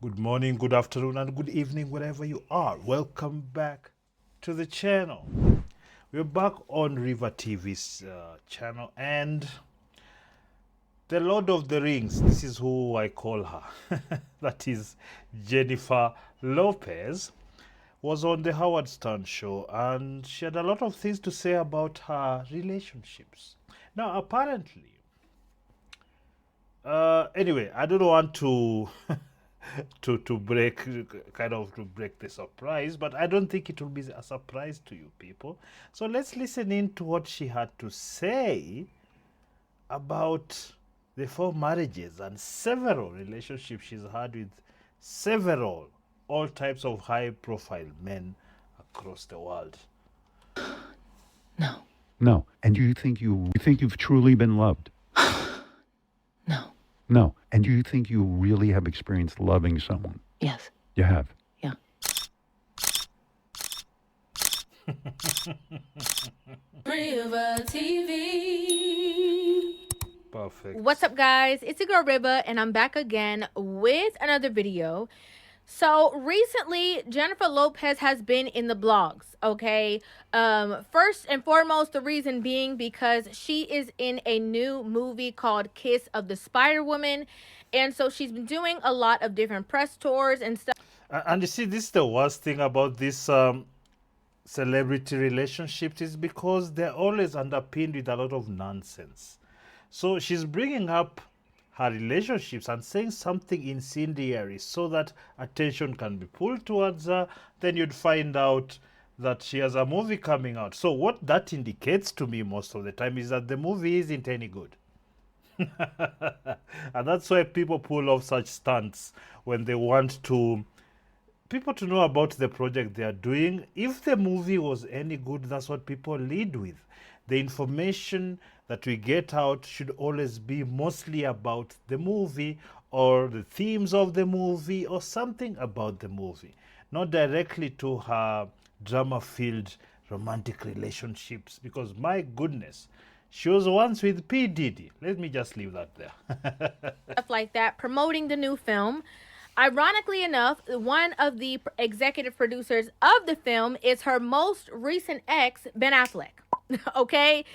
Good morning, good afternoon, and good evening, wherever you are. Welcome back to the channel. We're back on Rivah TV's channel, and the Lord of the Rings, this is who I call her, that is Jennifer Lopez, was on the Howard Stern show, and she had a lot of things to say about her relationships. Now, apparently, anyway, I don't want to to break to break the surprise, but I don't think it will be a surprise to you people. So let's listen in to what she had to say about the 4 marriages and several relationships she's had with several all types of high profile men across the world. No, No. And you think you've truly been loved? no, No. And you think you really have experienced loving someone? yes, You have. yeah. Rivah TV. Perfect. What's up, guys? It's your girl Rivah, and I'm back again with another video. So recently, Jennifer Lopez has been in the blogs. Okay, first and foremost, the reason being because she is in a new movie called Kiss of the Spider Woman, and so she's been doing a lot of different press tours and stuff. And you see, this is the worst thing about this celebrity relationships, is because they're always underpinned with a lot of nonsense. So she's bringing up her relationships and saying something incendiary so that attention can be pulled towards her. Then you'd find out that she has a movie coming out. So what that indicates to me most of the time is that the movie isn't any good. And that's why people pull off such stunts when they want people to know about the project they are doing. If the movie was any good, that's what people lead with. The information that we get out should always be mostly about the movie or the themes of the movie or something about the movie, not directly to her drama-filled romantic relationships, because my goodness, she was once with P. Diddy. Let me just leave that there. Stuff like that, promoting the new film. Ironically enough, one of the executive producers of the film is her most recent ex, Ben Affleck. Okay?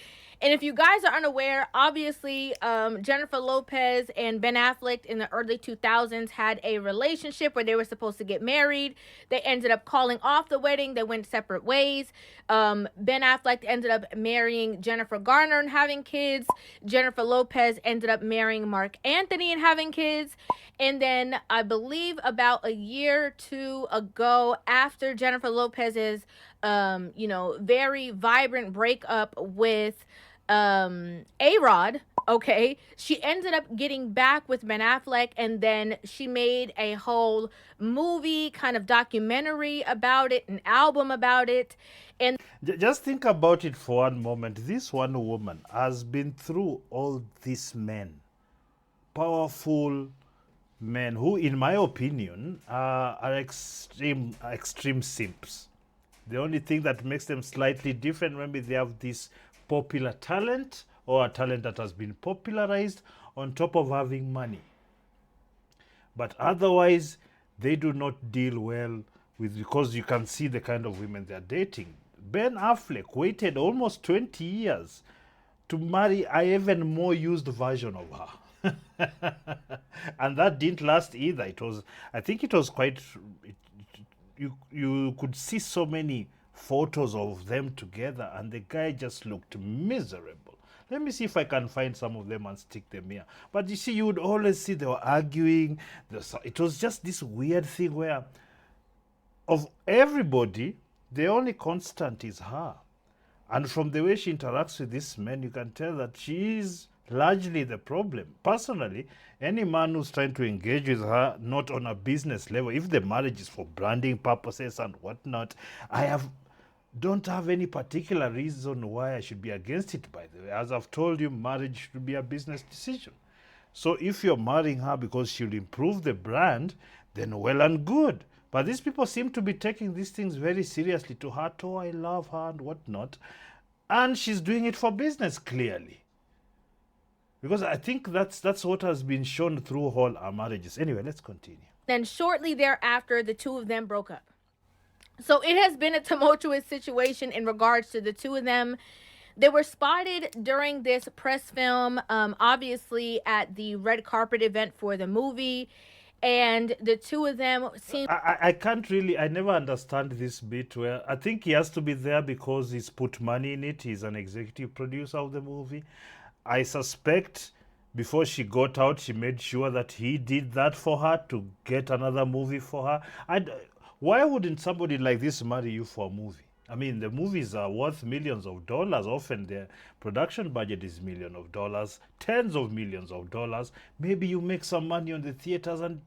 And if you guys are unaware, obviously, Jennifer Lopez and Ben Affleck in the early 2000s had a relationship where they were supposed to get married. They ended up calling off the wedding. They went separate ways. Ben Affleck ended up marrying Jennifer Garner and having kids. Jennifer Lopez ended up marrying Marc Anthony and having kids. And then I believe about a year or two ago, after Jennifer Lopez's, very vibrant breakup with A-Rod, okay, she ended up getting back with Ben Affleck, and then she made a whole movie kind of documentary about it, an album about it. And Just think about it for one moment. This one woman has been through all these men, powerful men who, in my opinion, are extreme simps. The only thing that makes them slightly different, maybe they have this popular talent or a talent that has been popularized on top of having money. But otherwise, they do not deal well with, because you can see the kind of women they are dating. Ben Affleck waited almost 20 years to marry an even more used version of her. And that didn't last either. I think it was quite, you could see so many photos of them together, and the guy just looked miserable. Let me see if I can find some of them and stick them here. But you see, you would always see they were arguing. It was just this weird thing where, of everybody, the only constant is her. And from the way she interacts with these men, you can tell that she is largely the problem. Personally, any man who's trying to engage with her, not on a business level, if the marriage is for branding purposes and whatnot, don't have any particular reason why I should be against it, by the way. As I've told you, marriage should be a business decision. So if you're marrying her because she'll improve the brand, then well and good. But these people seem to be taking these things very seriously. To her, oh, I love her and whatnot. And she's doing it for business, clearly. Because I think that's what has been shown through all our marriages. Anyway, let's continue. Then shortly thereafter, the two of them broke up. So it has been a tumultuous situation in regards to the two of them. They were spotted during this press film, obviously at the red carpet event for the movie. And the two of them seemed I can't really, I never understand this bit where I think he has to be there because he's put money in it. He's an executive producer of the movie. I suspect before she got out, she made sure that he did that for her to get another movie for her. Why wouldn't somebody like this marry you for a movie? I mean, the movies are worth millions of dollars. Often their production budget is millions of dollars, tens of millions of dollars. Maybe you make some money on the theaters, and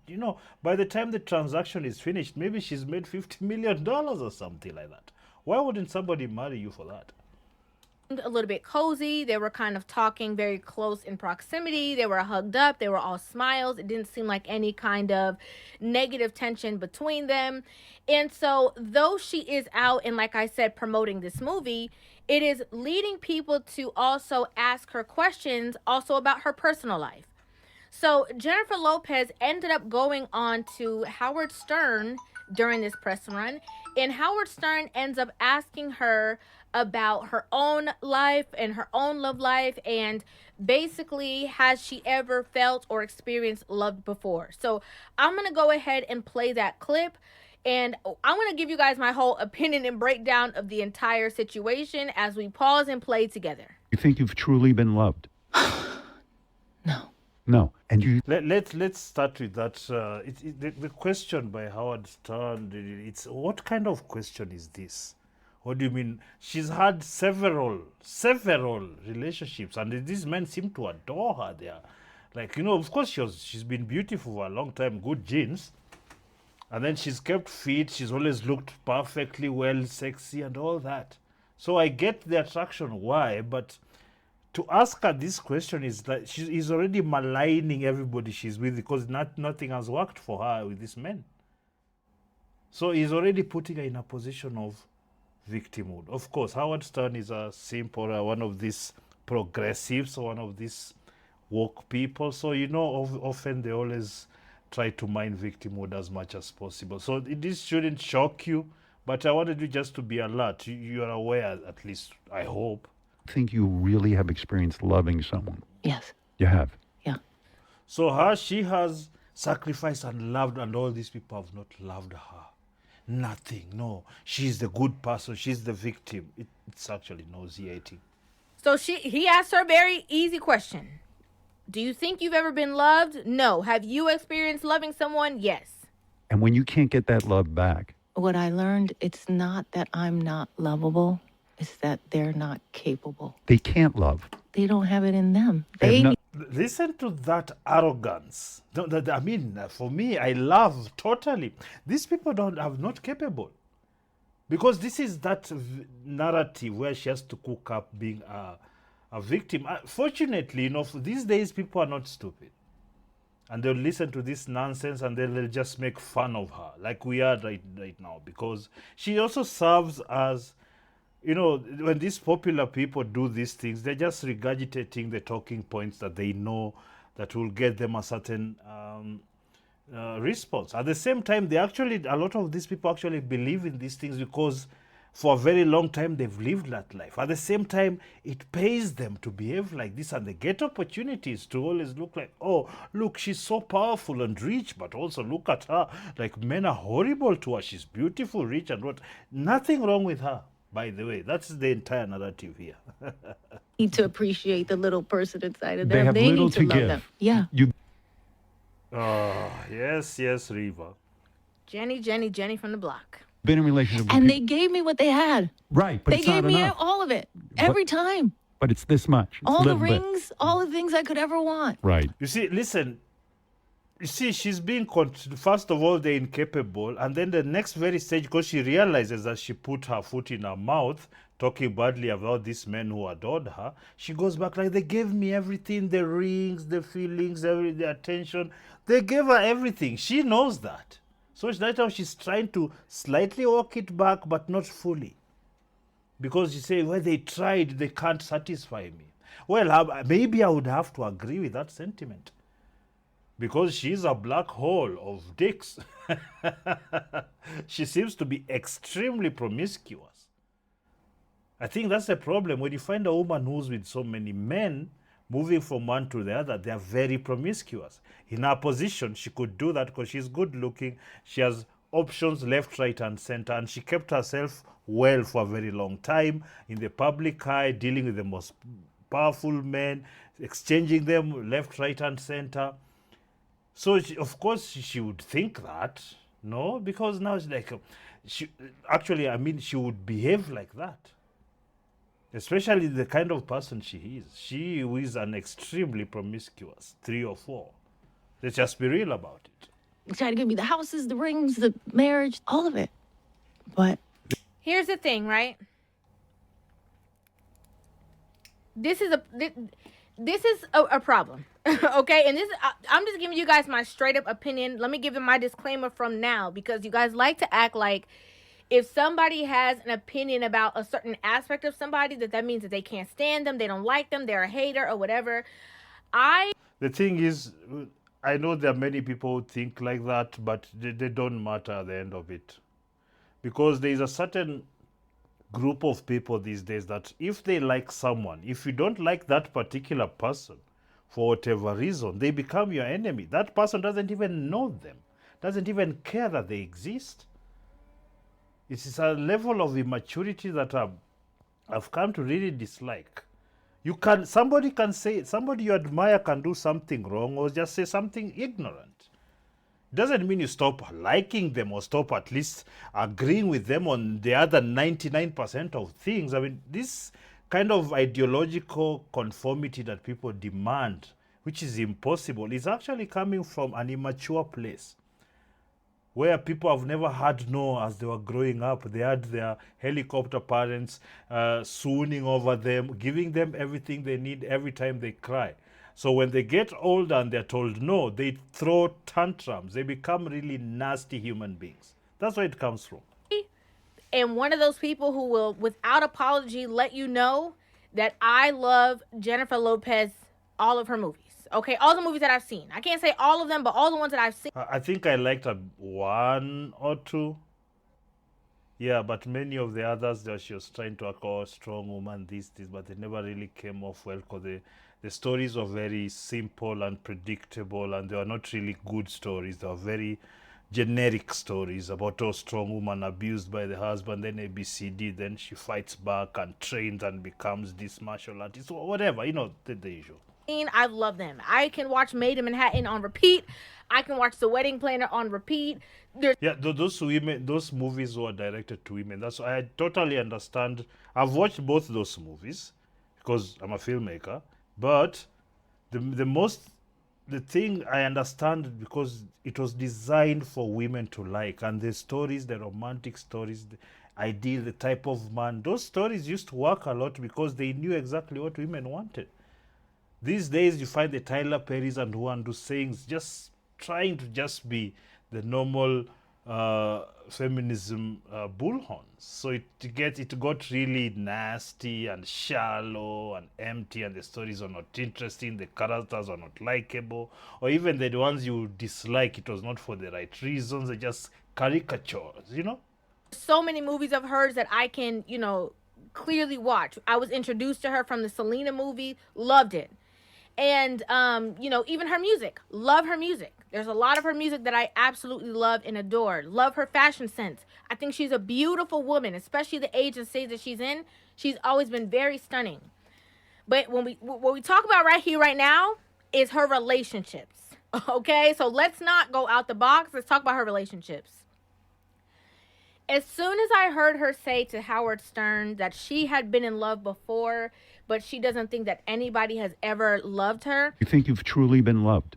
by the time the transaction is finished, maybe she's made $50 million or something like that. Why wouldn't somebody marry you for that? a little bit cozy. They were kind of talking very close in proximity. They were hugged up. They were all smiles. It didn't seem like any kind of negative tension between them. And so, though she is out and, like I said, promoting this movie, it is leading people to also ask her questions also about her personal life. So, Jennifer Lopez ended up going on to Howard Stern during this press run, and Howard Stern ends up asking her about her own life and her own love life, and basically, has she ever felt or experienced love before? So, I'm going to go ahead and play that clip. And I'm going to give you guys my whole opinion and breakdown of the entire situation as we pause and play together. You think you've truly been loved? No. No. And you Let's start with that. The question by Howard Stern, it's what kind of question is this? What do you mean? She's had several relationships, and these men seem to adore her. They are like, of course she's been beautiful for a long time, good genes. And then she's kept fit. She's always looked perfectly well, sexy, and all that. So I get the attraction. Why? But to ask her this question is that she's already maligning everybody she's with because nothing has worked for her with these men. So he's already putting her in a position of victimhood. Of course, Howard Stern is a simp or one of these progressives or one of these woke people. So, often they always try to mine victimhood as much as possible. So this shouldn't shock you, but I wanted you just to be alert. You are aware, at least, I hope. think you really have experienced loving someone. Yes. You have. Yeah. So she has sacrificed and loved, and all these people have not loved her. Nothing. No. She's the good person. She's the victim. It's actually nauseating. So he asked her a very easy question. Do you think you've ever been loved? No. Have you experienced loving someone? Yes. And when you can't get that love back, What I learned, it's not that I'm not lovable. It's that they're not capable. they can't love. They don't have it in them. They have They no- Listen to that arrogance. I mean, for me, I love totally. These people are not capable. Because this is that narrative where she has to cook up being a victim. Fortunately, these days people are not stupid. And they'll listen to this nonsense and they'll just make fun of her, like we are right now. Because she also serves as, when these popular people do these things, they're just regurgitating the talking points that they know that will get them a certain response. At the same time, a lot of these people actually believe in these things because for a very long time they've lived that life. At the same time, it pays them to behave like this, and they get opportunities to always look like, oh, look, she's so powerful and rich, but also look at her, like men are horrible to her. She's beautiful, rich, and what? Nothing wrong with her, by the way. That's the entire narrative here. need to appreciate the little person inside of They them. have little need to to love give. them. Yeah. You Oh, yes, Rivah. Jenny from the block. been in a relationship with And they people- gave me what they had. right, but They it's gave not me enough. all of it. Every time. But it's this much. It's All a the little bit. rings, all the things I could ever want. Right. You see, listen. You see, she's being first of all, they're incapable, and then the next very stage, because she realizes that she put her foot in her mouth, talking badly about these men who adored her. She goes back like, they gave me everything: the rings, the feelings, the attention. They gave her everything. She knows that. So that's how she's trying to slightly walk it back, but not fully. Because you say, well, they tried, they can't satisfy me. Well, maybe I would have to agree with that sentiment. because she's a black hole of dicks. She seems to be extremely promiscuous. I think that's the problem. When you find a woman who's with so many men, moving from one to the other, they are very promiscuous. In her position, she could do that because she's good looking. She has options left, right, and center, and she kept herself well for a very long time in the public eye, dealing with the most powerful men, exchanging them left, right, and center. So, of course, she would think that, no, because now it's like, she would behave like that. Especially the kind of person she is. She is an extremely promiscuous, 3 or 4. Let's just be real about it. You try to give me the houses, the rings, the marriage, all of it. But Here's the thing, right? This is a problem. Okay, and I'm just giving you guys my straight up opinion. Let me give you my disclaimer from now, because you guys like to act like if somebody has an opinion about a certain aspect of somebody, that means that they can't stand them, they don't like them, they're a hater or whatever. The thing is, I know there are many people who think like that, but they don't matter at the end of it. Because there is a certain group of people these days that if they like someone, if you don't like that particular person for whatever reason, they become your enemy. That person doesn't even know them, doesn't even care that they exist. It is a level of immaturity that I've come to really dislike. Somebody you admire can do something wrong or just say something ignorant. Doesn't mean you stop liking them or stop at least agreeing with them on the other 99% of things. I mean, this kind of ideological conformity that people demand, which is impossible, is actually coming from an immature place, where people have never had no as they were growing up. They had their helicopter parents swooning over them, giving them everything they need every time they cry. So when they get older and they're told no, they throw tantrums. They become really nasty human beings. That's where it comes from. And one of those people who will, without apology, let you know that I love Jennifer Lopez, all of her movies. Okay, all the movies that I've seen. I can't say all of them, but all the ones that I've seen. I think I liked one or two. Yeah, but many of the others, she was trying to call strong woman, this, but they never really came off well because the stories were very simple and predictable, and they were not really good stories. They were very generic stories about a strong woman abused by the husband, then ABCD, then she fights back and trains and becomes this martial artist, or whatever, the usual. I love them. I can watch Maid in Manhattan on repeat. I can watch The Wedding Planner on repeat. Those movies were directed to women. That's why I totally understand. I've watched both those movies because I'm a filmmaker. But the thing I understand, because it was designed for women to like, and the stories, the romantic stories, the ideal, the type of man, those stories used to work a lot because they knew exactly what women wanted. These days, you find the Tyler Perrys and who do sayings just trying to just be the normal feminism bullhorns. So it got really nasty and shallow and empty, and the stories are not interesting, the characters are not likable, or even the ones you dislike, it was not for the right reasons, they're just caricatures, So many movies of hers that I can, clearly watch. I was introduced to her from the Selena movie, loved it. And, even her music, love her music. There's a lot of her music that I absolutely love and adore. Love her fashion sense. I think she's a beautiful woman, especially the age and stage that she's in. She's always been very stunning. But what we talk about right here, right now, is her relationships. Okay, so let's not go out the box. Let's talk about her relationships. As soon as I heard her say to Howard Stern that she had been in love before, but she doesn't think that anybody has ever loved her. You think you've truly been loved?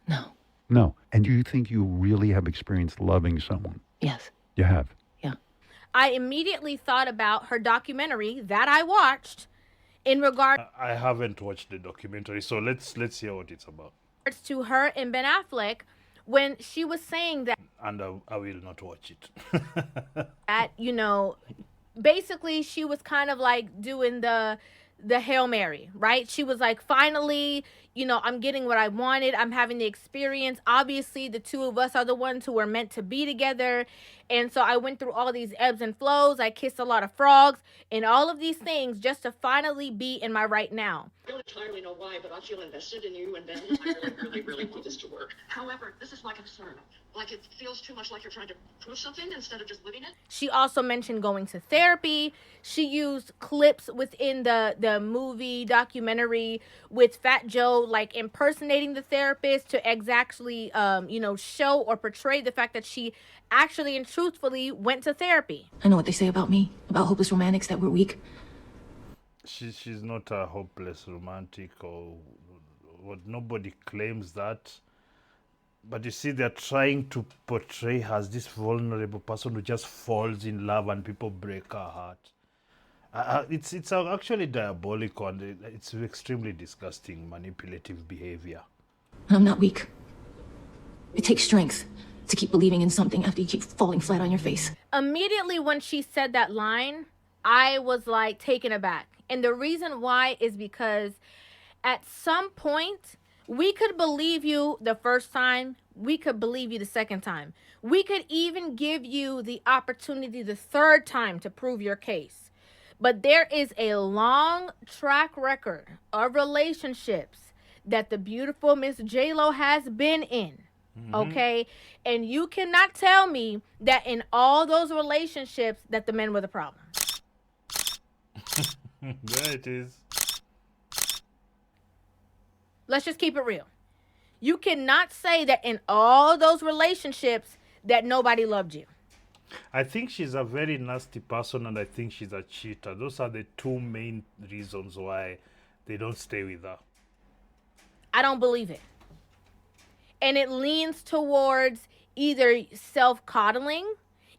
no. No. And do you think you really have experienced loving someone? Yes. You have? Yeah. I immediately thought about her documentary that I watched in regard. I haven't watched the documentary, so let's hear what it's about. To her and Ben Affleck, when she was saying that. And I will not watch it. that, basically she was kind of like doing the Hail Mary, right? She was like, finally, I'm getting what I wanted. I'm having the experience. Obviously, the two of us are the ones who were meant to be together. And so I went through all these ebbs and flows. I kissed a lot of frogs and all of these things just to finally be in my right now. I don't entirely know why, but I feel invested in you and Ben. I really want this to work. However, this is my concern. Like, it feels too much like you're trying to prove something instead of just living it. She also mentioned going to therapy. She used clips within the movie documentary with Fat Joe, like impersonating the therapist to exactly, show or portray the fact that she actually and truthfully went to therapy. I know what they say about me, about hopeless romantics, that we're weak. She's not a hopeless romantic or what. Nobody claims that. But you see, they're trying to portray her as this vulnerable person who just falls in love and people break her heart. It's actually diabolical and it's extremely disgusting, manipulative behavior. I'm not weak. It takes strength to keep believing in something after you keep falling flat on your face. Immediately when she said that line, I was like taken aback. And the reason why is because at some point, we could believe you the first time. We could believe you the second time. We could even give you the opportunity the third time to prove your case. But there is a long track record of relationships that the beautiful Miss J-Lo has been in. Okay? And you cannot tell me that in all those relationships that the men were the problem. There it is. Let's just keep it real. You cannot say that in all those relationships that nobody loved you. I think she's a very nasty person and I think she's a cheater. Those are the two main reasons why they don't stay with her. I don't believe it. And it leans towards either self-coddling.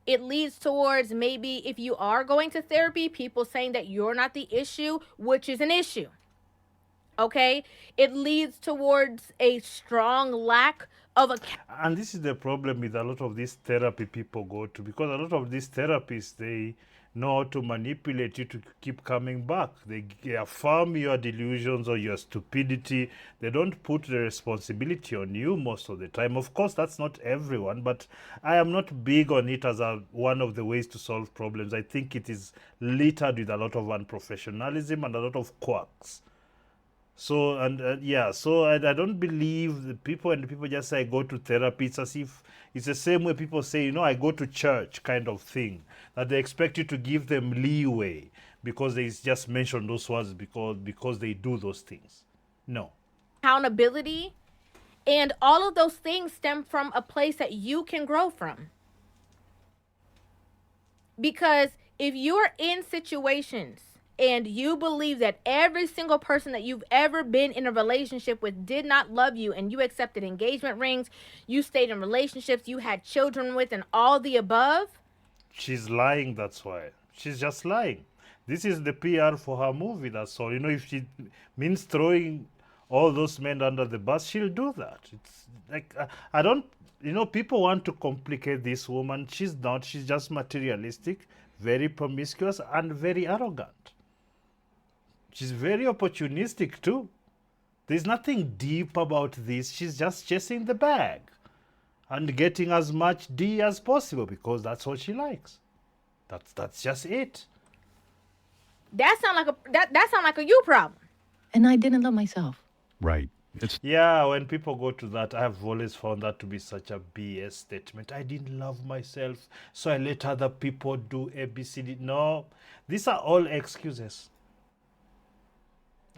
It leads towards maybe if you are going to therapy, people saying that you're not the issue, which is an issue. Okay? It leads towards a strong lack of a... And this is the problem with a lot of these therapy people go to, because a lot of these therapists, they know how to manipulate you to keep coming back. They affirm your delusions or your stupidity. They don't put the responsibility on you most of the time. Of course, that's not everyone, but I am not big on it as one of the ways to solve problems. I think it is littered with a lot of unprofessionalism and a lot of quirks. So, I don't believe the people, and people just say I go to therapy. It's as if it's the same way people say, I go to church kind of thing, that they expect you to give them leeway because they just mention those words because they do those things. No. Accountability, and all of those things stem from a place that you can grow from. Because if you're in situations and you believe that every single person that you've ever been in a relationship with did not love you, and you accepted engagement rings, you stayed in relationships, you had children with, and all the above. She's lying, that's why. She's just lying. This is the PR for her movie, that's all. If she means throwing all those men under the bus, she'll do that. It's like, I don't, people want to complicate this woman. She's not. She's just materialistic, very promiscuous, and very arrogant. She's very opportunistic too. There's nothing deep about this. She's just chasing the bag and getting as much D as possible because that's what she likes. That's just it. That sound like a you problem. And I didn't love myself. Right. Yeah, when people go to that, I've always found that to be such a BS statement. I didn't love myself, so I let other people do ABCD. No, these are all excuses.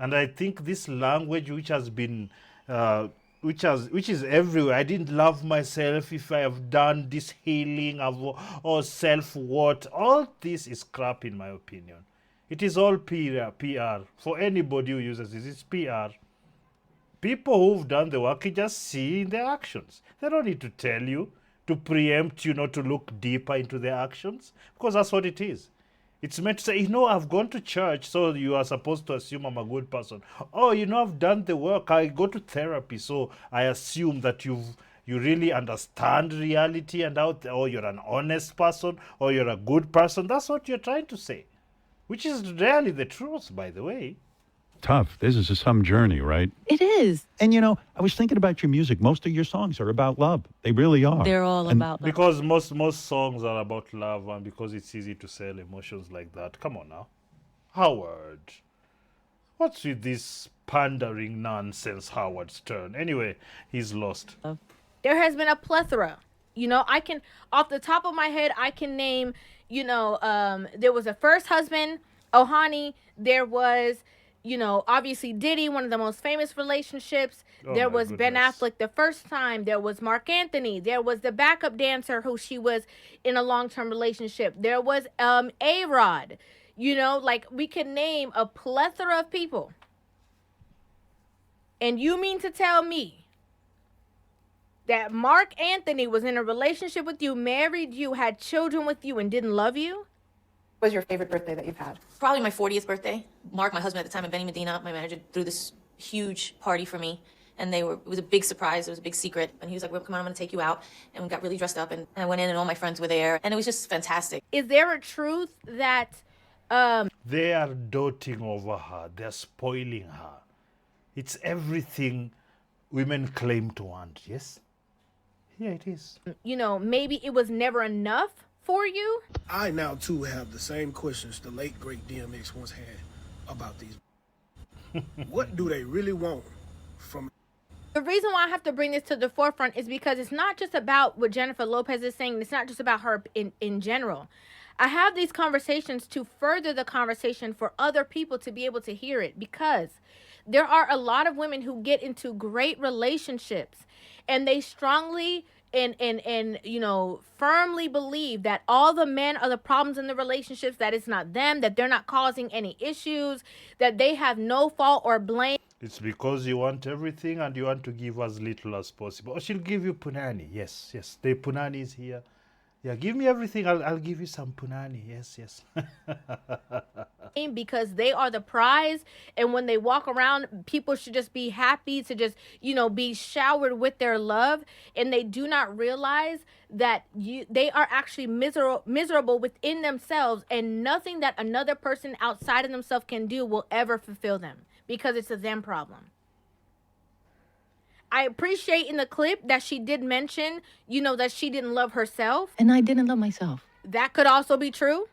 And I think this language, which has been, which is everywhere. I didn't love myself if I have done this healing or self-worth. All this is crap, in my opinion. It is all PR. For anybody who uses this, it's PR. People who've done the work, you just see in their actions. They don't need to tell you, to preempt you not to look deeper into their actions, because that's what it is. It's meant to say, I've gone to church, so you are supposed to assume I'm a good person. Oh, I've done the work. I go to therapy, so I assume that you really understand reality and or you're an honest person, or you're a good person. That's what you're trying to say, which is rarely the truth, by the way. Tough. This is some journey, right? It is. And I was thinking about your music. Most of your songs are about love. They really are. They're all And about love. Because most songs are about love, and because it's easy to sell emotions like that. Come on now. Howard. What's with this pandering nonsense, Howard Stern? Anyway, he's lost. There has been a plethora. I can, off the top of my head, I can name, there was a first husband, Ohani. There was, obviously Diddy, one of the most famous relationships. Oh, There my was Ben goodness. Affleck the first time. There was Marc Anthony. There was the backup dancer who she was in a long-term relationship. There was A-Rod. We can name a plethora of people. And you mean to tell me that Marc Anthony was in a relationship with you, married you, had children with you, and didn't love you? What was your favorite birthday that you've had? Probably my 40th birthday. Mark, my husband at the time, and Benny Medina, my manager, threw this huge party for me. And it was a big surprise. It was a big secret. And he was like, well, come on, I'm going to take you out. And we got really dressed up. And I went in and all my friends were there. And it was just fantastic. Is there a truth that They are doting over her. They're spoiling her. It's everything women claim to want, yes? Here it is. maybe it was never enough for you? I now too have the same questions the late great DMX once had about these. What do they really want from? The reason why I have to bring this to the forefront is because it's not just about what Jennifer Lopez is saying. It's not just about her in general. I have these conversations to further the conversation for other people to be able to hear it, because there are a lot of women who get into great relationships and they strongly and firmly believe that all the men are the problems in the relationships, that it's not them, that they're not causing any issues, that they have no fault or blame. It's because you want everything and you want to give as little as possible. Oh, she'll give you punani. Yes. The punani is here. Yeah, give me everything. I'll give you some punani. Yes. Because they are the prize, and when they walk around, people should just be happy to just be showered with their love, and they do not realize that they are actually miserable within themselves, and nothing that another person outside of themselves can do will ever fulfill them, because it's a them problem. I appreciate in the clip that she did mention, that she didn't love herself. And I didn't love myself. That could also be true.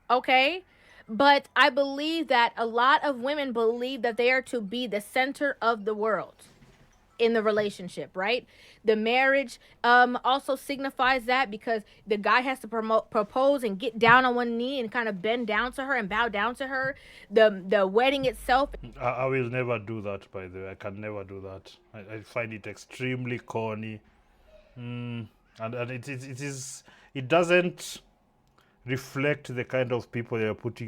Okay. But I believe that a lot of women believe that they are to be the center of the world in the relationship, right? The marriage also signifies that, because the guy has to propose and get down on one knee and kind of bend down to her and bow down to her. The wedding itself. I will never do that, by the way. I can never do that. I find it extremely corny. And it doesn't reflect the kind of people you're putting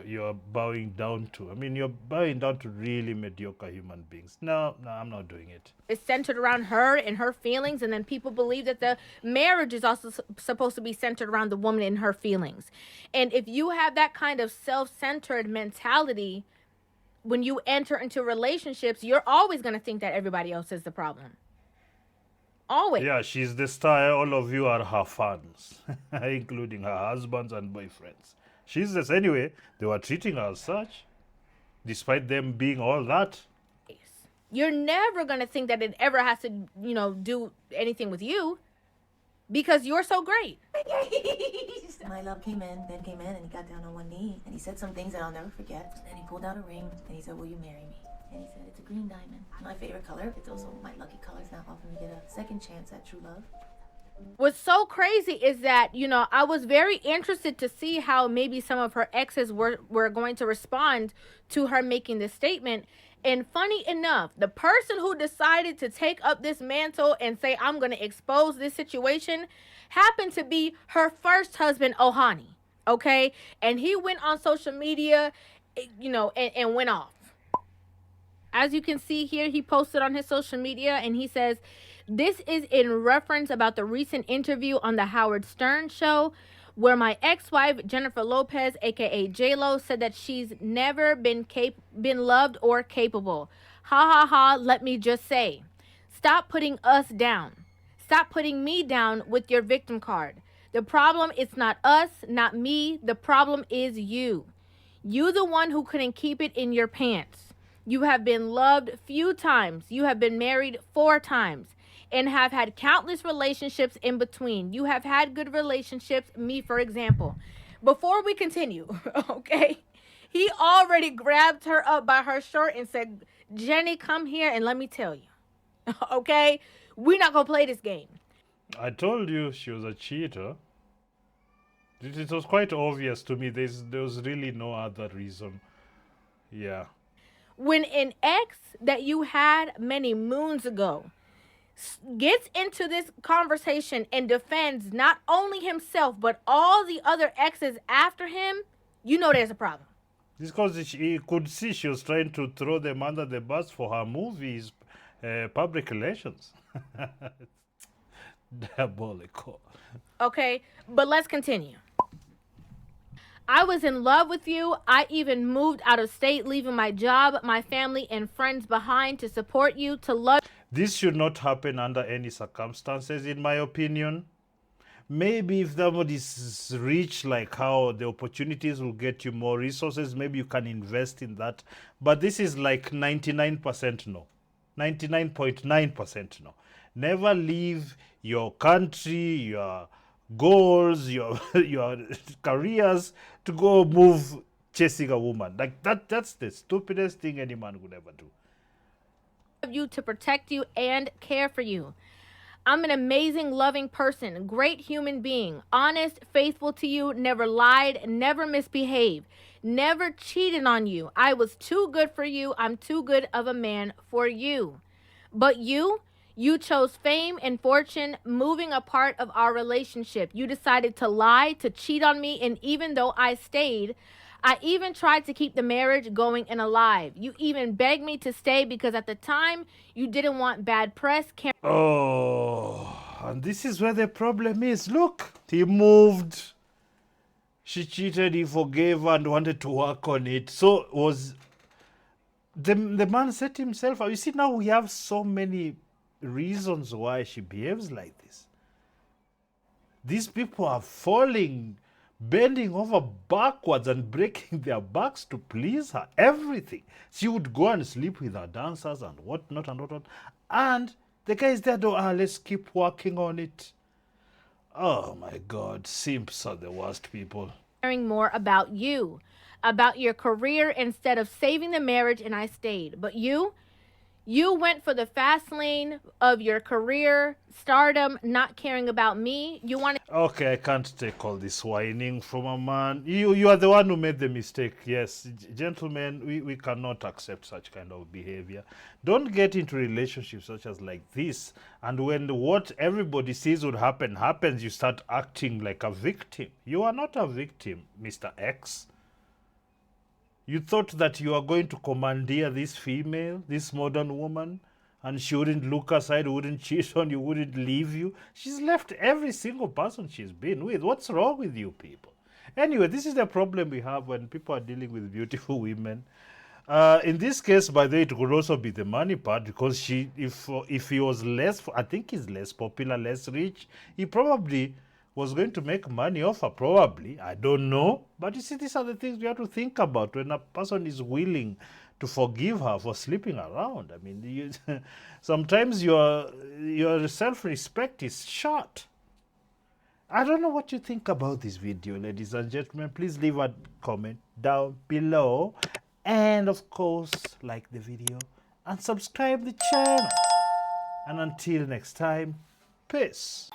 you're bowing down to. I mean, you're bowing down to really mediocre human beings. No, I'm not doing it. It's centered around her and her feelings, and then people believe that the marriage is also supposed to be centered around the woman and her feelings. And if you have that kind of self-centered mentality, when you enter into relationships, you're always going to think that everybody else is the problem. Always. Yeah, she's the star. All of you are her fans, including her husbands and boyfriends. She's this anyway. They were treating her as such, despite them being all that. You're never going to think that it ever has to, do anything with you, because you're so great. My love came in, Ben came in, and he got down on one knee, and he said some things that I'll never forget. And he pulled out a ring, and he said, will you marry me? And he said, it's a green diamond. My favorite color. It's also my lucky color. It's not often to get a second chance at true love. What's so crazy is that, I was very interested to see how maybe some of her exes were going to respond to her making this statement. And funny enough, the person who decided to take up this mantle and say, I'm going to expose this situation, happened to be her first husband, Ohani. Okay? And he went on social media, and went off. As you can see here, he posted on his social media, and he says, this is in reference about the recent interview on the Howard Stern show, where my ex-wife, Jennifer Lopez, aka J-Lo, said that she's never been loved or capable. Ha ha ha, let me just say. Stop putting us down. Stop putting me down with your victim card. The problem is not us, not me. The problem is you. You the one who couldn't keep it in your pants. You have been loved few times. You have been married 4 times and have had countless relationships in between. You have had good relationships, me for example. Before we continue, okay? He already grabbed her up by her shirt and said, "Jenny, come here and let me tell you." Okay? We're not going to play this game. I told you she was a cheater. It was quite obvious to me. There was really no other reason. Yeah. When an ex that you had many moons ago gets into this conversation and defends not only himself but all the other exes after him, you know there's a problem. This because he could see she was trying to throw them under the bus for her movies, public relations. Diabolical. Okay, but let's continue. I was in love with you. I even moved out of state, leaving my job, my family, and friends behind to support you, to love. This should not happen under any circumstances, in my opinion. Maybe if somebody's rich, like how the opportunities will get you more resources, maybe you can invest in that. But this is like 99% no. 99.9% no. Never leave your country, your goals, your careers to go move chasing a woman. Like that's the stupidest thing any man could ever do. You to protect you and care for you. I'm an amazing, loving person, great human being, honest, faithful to you, never lied, never misbehaved, never cheated on you. I was too good for you. I'm too good of a man for you. But you chose fame and fortune, moving a part of our relationship. You decided to lie, to cheat on me, and even though I stayed, I even tried to keep the marriage going and alive. You even begged me to stay because at the time you didn't want bad press. Oh, and this is where the problem is. Look, he moved. She cheated, he forgave and wanted to work on it. So was the man set himself up. You see, now we have so many reasons why she behaves like this. These people are falling, bending over backwards and breaking their backs to please her. Everything. She would go and sleep with her dancers and whatnot and whatnot. And the guy is there, let's keep working on it. Oh my God, simps are the worst people. Caring more about you, about your career instead of saving the marriage, and I stayed. But you went for the fast lane of your career, stardom, not caring about me. You wanted. Okay, I can't take all this whining from a man. You are the one who made the mistake. Yes, gentlemen, we cannot accept such kind of behavior. Don't get into relationships such as like this. And when what everybody sees would happen happens, you start acting like a victim. You are not a victim, Mr. X. You thought that you are going to commandeer this female, this modern woman, and she wouldn't look aside, wouldn't cheat on you, wouldn't leave you. She's left every single person she's been with. What's wrong with you people? Anyway, this is the problem we have when people are dealing with beautiful women. In this case, by the way, it could also be the money part, because if he was less, I think he's less popular, less rich, he probably was going to make money off her, probably. I don't know. But you see, these are the things we have to think about when a person is willing to forgive her for sleeping around. I mean, sometimes your self-respect is shot. I don't know what you think about this video, ladies and gentlemen. Please leave a comment down below. And of course, like the video and subscribe the channel. And until next time, peace.